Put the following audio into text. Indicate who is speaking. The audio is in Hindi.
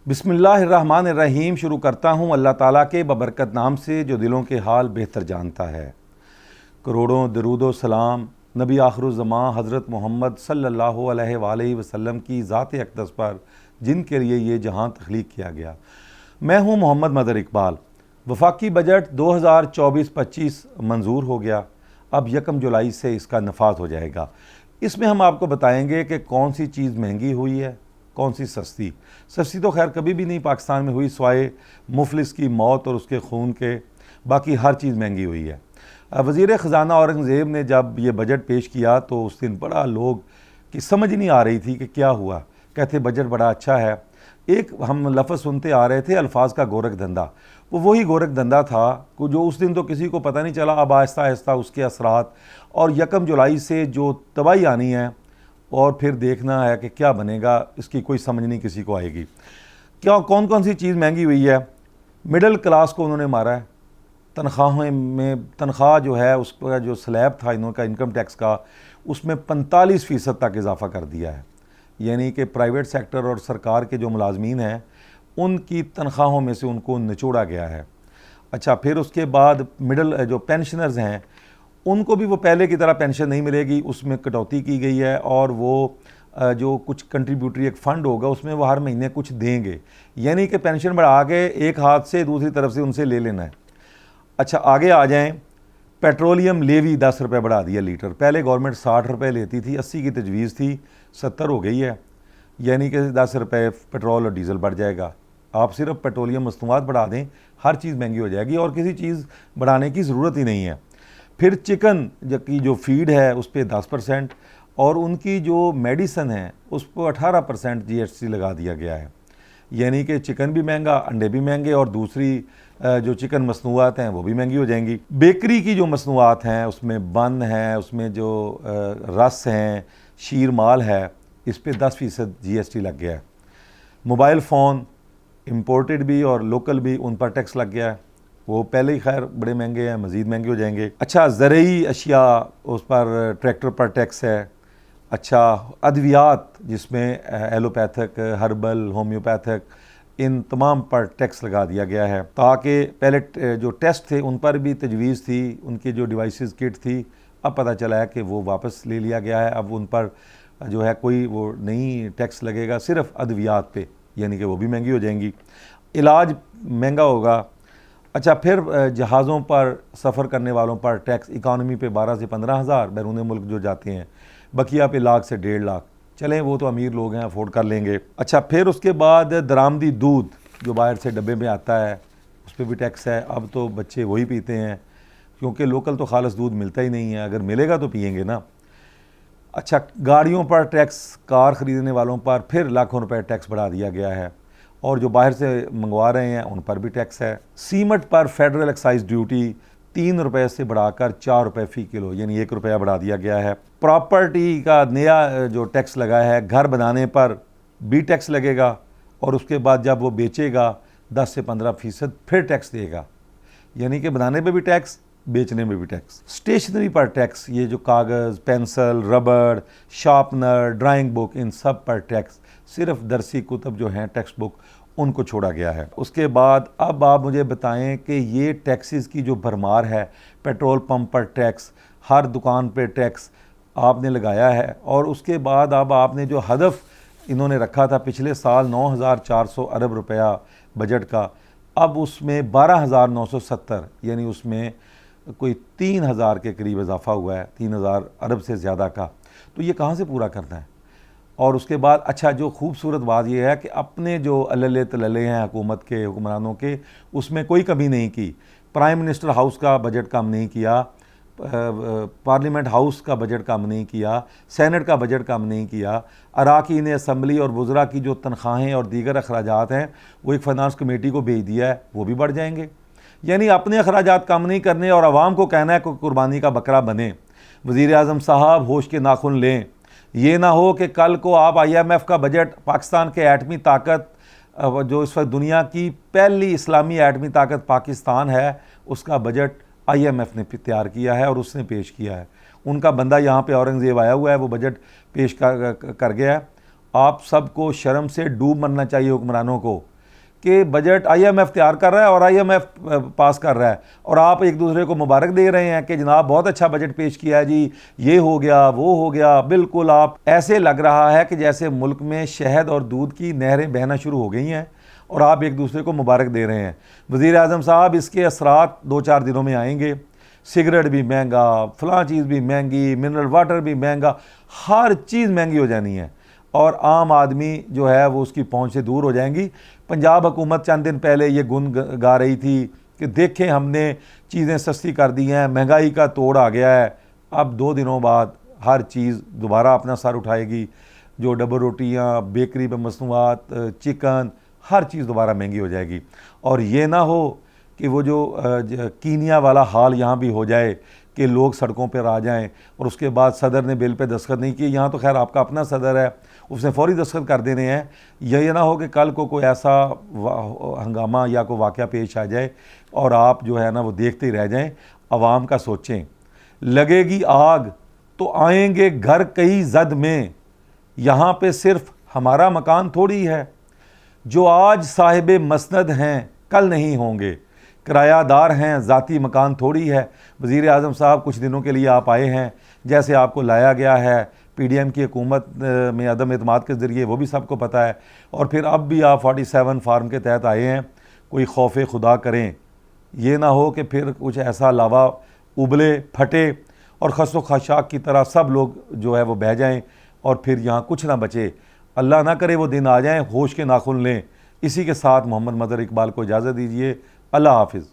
Speaker 1: बिस्मिल्लाहिर्रहमानिर्रहीम। शुरू करता हूँ अल्लाह ताला के बबरकत नाम से जो दिलों के हाल बेहतर जानता है। करोड़ों दरूद सलाम नबी आखिरुज़्ज़मां हज़रत मोहम्मद सल्लल्लाहु अलैहि वसल्लम की ज़ात अक़दस पर, जिनके लिए ये जहां तख्लीक किया गया। मैं हूँ मोहम्मद मदर इकबाल। वफाकी बजट 2024-25 मंजूर हो गया। अब 1 जुलाई से इसका नफाज हो जाएगा। इसमें हम आपको बताएंगे कि कौन सी चीज़ महंगी हुई है, कौन सी सस्ती। सस्ती तो खैर कभी भी नहीं पाकिस्तान में हुई सिवाय मुफलिस की मौत और उसके खून के, बाकी हर चीज़ महंगी हुई है। वज़ीर ख़जाना औरंगज़ेब ने जब ये बजट पेश किया तो उस दिन बड़ा लोग की समझ नहीं आ रही थी कि क्या हुआ। कहते बजट बड़ा अच्छा है। एक हम लफ्ज़ सुनते आ रहे थे, अल्फाज का गोरख धंधा। वो वही गोरख धंधा था जो उस दिन तो किसी को पता नहीं चला। अब आहिस्ता आहिस्ता उसके असरात और 1 जुलाई से जो तबाही आनी है और फिर देखना है कि क्या बनेगा, इसकी कोई समझ नहीं किसी को आएगी। क्या कौन कौन सी चीज़ महंगी हुई है। मिडिल क्लास को उन्होंने मारा है। तनख्वाहों में तनख्वाह जो है उसका जो स्लैब था इनका इनकम टैक्स का, उसमें 45% तक इजाफा कर दिया है। यानी कि प्राइवेट सेक्टर और सरकार के जो मुलाजमीन हैं उनकी तनख्वाहों में से उनको निचोड़ा गया है। अच्छा, फिर उसके बाद मिडिल जो पेंशनर्स हैं उनको भी वो पहले की तरह पेंशन नहीं मिलेगी, उसमें कटौती की गई है। और वो जो कुछ कंट्रीब्यूटरी एक फ़ंड होगा उसमें वो हर महीने कुछ देंगे, यानी कि पेंशन बढ़ा के एक हाथ से दूसरी तरफ से उनसे ले लेना है। अच्छा, आगे आ जाएं। पेट्रोलियम लेवी 10 रुपये बढ़ा दिया लीटर। पहले गवर्नमेंट 60 रुपये लेती थी, 80 की तजवीज़ थी, 70 हो गई है। यानी कि 10 रुपये पेट्रोल और डीज़ल बढ़ जाएगा। आप सिर्फ पेट्रोलियम मसनूआत बढ़ा दें, हर चीज़ महंगी हो जाएगी और किसी चीज़ बढ़ाने की ज़रूरत ही नहीं है। फिर चिकन की जो फीड है उस पर 10% और उनकी जो मेडिसन है उस पर 18% GST लगा दिया गया है। यानी कि चिकन भी महंगा, अंडे भी महंगे और दूसरी जो चिकन मसनूआत हैं वो भी महंगी हो जाएंगी। बेकरी की जो मसनूआत हैं उसमें बन है, उसमें जो रस हैं, शीर माल है, इस पर 10% GST लग गया है। मोबाइल फ़ोन इम्पोर्टेड भी और लोकल भी, उन पर टैक्स लग गया है। वो पहले ही खैर बड़े महंगे हैं, मज़ीद महंगे हो जाएंगे। अच्छा, ज़रूरी अशिया उस पर ट्रैक्टर पर टैक्स है। अच्छा, अद्वियात जिसमें एलोपैथिक, हर्बल, होम्योपैथिक, इन तमाम पर टैक्स लगा दिया गया है ताकि पहले जो टेस्ट थे उन पर भी तजवीज़ थी, उनकी जो डिवाइसेस किट थी, अब पता चला है कि वो वापस ले लिया गया है। अब उन पर जो है कोई वो नई टैक्स लगेगा, सिर्फ अद्वियात पे, यानी कि वो भी महंगी हो जाएंगी। इलाज महंगा होगा। अच्छा, फिर जहाज़ों पर सफ़र करने वालों पर टैक्स, इकानमी पे 12 से 15 हज़ार, बैरून मुल्क जो जाते हैं, बकिया पे लाख से 1.5 लाख। चलें, वो तो अमीर लोग हैं, अफोर्ड कर लेंगे। अच्छा, फिर उसके बाद दरामदी दूध जो बाहर से डब्बे में आता है उस पर भी टैक्स है। अब तो बच्चे वही पीते हैं क्योंकि लोकल तो खालिस दूध मिलता ही नहीं है, अगर मिलेगा तो पियेंगे ना। अच्छा, गाड़ियों पर टैक्स, कार ख़रीदने वालों पर फिर लाखों रुपए टैक्स बढ़ा दिया गया है और जो बाहर से मंगवा रहे हैं उन पर भी टैक्स है। सीमेंट पर फेडरल एक्साइज ड्यूटी 3 रुपये से बढ़ाकर 4 रुपये फ़ी किलो, यानी 1 रुपया बढ़ा दिया गया है। प्रॉपर्टी का नया जो टैक्स लगा है, घर बनाने पर भी टैक्स लगेगा और उसके बाद जब वो बेचेगा 10 से 15% फिर टैक्स देगा, यानी कि बनाने पे भी टैक्स, बेचने में भी टैक्स। स्टेशनरी पर टैक्स, ये जो कागज़, पेंसिल, रबड़, शार्पनर, ड्राइंग बुक, इन सब पर टैक्स। सिर्फ दरसी कुतब जो हैं टेक्स्ट बुक, उनको छोड़ा गया है। उसके बाद अब आप मुझे बताएं कि ये टैक्सेस की जो भरमार है, पेट्रोल पंप पर टैक्स, हर दुकान पर टैक्स आपने लगाया है और उसके बाद अब आपने जो हदफ इन्होंने रखा था पिछले साल 9,400 अरब रुपया बजट का, अब उसमें 12,970, यानी उसमें कोई 3,000 के करीब इजाफा हुआ है, 3,000 अरब से ज़्यादा का। तो ये कहाँ से पूरा करना है। और उसके बाद अच्छा, जो खूबसूरत बात यह है कि अपने जो अल्ले तल्ले हैं हुकूमत के, हुक्मरानों के, उसमें कोई कमी नहीं की। प्राइम मिनिस्टर हाउस का बजट कम नहीं किया, पार्लियामेंट हाउस का बजट कम नहीं किया, सेनेट का बजट कम नहीं किया। अराकीन असम्बली और वज़रा की जो तनख्वाहें और दीगर अखराजात हैं वो एक फाइनेंस कमेटी को भेज दिया है, वो भी बढ़ जाएंगे। यानी अपने अखराजात कम नहीं करने और आवाम को कहना है कि कुर्बानी का बकरा बने। वज़ीर आज़म साहब होश के नाखुन लें। ये ना हो कि कल को आप IMF का बजट, पाकिस्तान के एटमी ताकत, जो इस वक्त दुनिया की पहली इस्लामी एटमी ताकत पाकिस्तान है, उसका बजट IMF ने तैयार किया है और उसने पेश किया है। उनका बंदा यहाँ पे औरंगज़ेब आया हुआ है, वो बजट पेश कर गया है। आप सबको शर्म से डूब मरना चाहिए हुक्मरानों को कि बजट IMF तैयार कर रहा है और IMF पास कर रहा है, और आप एक दूसरे को मुबारक दे रहे हैं कि जनाब बहुत अच्छा बजट पेश किया है जी, ये हो गया वो हो गया। बिल्कुल आप ऐसे लग रहा है कि जैसे मुल्क में शहद और दूध की नहरें बहना शुरू हो गई हैं और आप एक दूसरे को मुबारक दे रहे हैं। वज़ीर आज़म साहब, इसके असरात 2-4 दिनों में आएंगे। सिगरेट भी महंगा, फलां चीज़ भी महंगी, मिनरल वाटर भी महंगा, हर चीज़ महंगी हो जानी है और आम आदमी जो है वो उसकी पहुंच से दूर हो जाएंगी। पंजाब हुकूमत चंद दिन पहले ये गुन गा रही थी कि देखें हमने चीज़ें सस्ती कर दी हैं, महंगाई का तोड़ आ गया है। अब 2 दिनों बाद हर चीज़ दोबारा अपना सर उठाएगी। जो डबल रोटियाँ, बेकरी पे मसनूआत, चिकन, हर चीज़ दोबारा महंगी हो जाएगी। और ये ना हो कि वो जो कीनिया वाला हाल यहाँ भी हो जाए कि लोग सड़कों पर आ जाएं और उसके बाद सदर ने बिल पे दस्तखत नहीं किए। यहाँ तो खैर आपका अपना सदर है, उसने फौरी दस्तखत कर देने हैं। ये ना हो कि कल को कोई ऐसा हंगामा या कोई वाक़या पेश आ जाए और आप जो है ना वो देखते ही रह जाएं। आवाम का सोचें। लगेगी आग तो आएंगे घर कई जद में, यहाँ पे सिर्फ हमारा मकान थोड़ी है। जो आज साहिब मसनद हैं कल नहीं होंगे, किरायादार हैं ज़ाती मकान थोड़ी है। वज़ीर आज़म साहब, कुछ दिनों के लिए आप आए हैं, जैसे आपको लाया गया है PDM की हुकूमत में अदम एतमाद के ज़रिए, वो भी सबको पता है। और फिर अब भी आप 47 फार्म के तहत आए हैं। कोई खौफ खुदा करें, ये ना हो कि फिर कुछ ऐसा लावा उबले फटे और खसो खशाक की तरह सब लोग जो है वो बह जाएं और फिर यहाँ कुछ ना बचे। अल्लाह ना करे वो दिन आ जाएं, होश के नाखुन लें। इसी के साथ मोहम्मद मदर इकबाल को इजाज़त दीजिए। अल्लाह हाफिज़।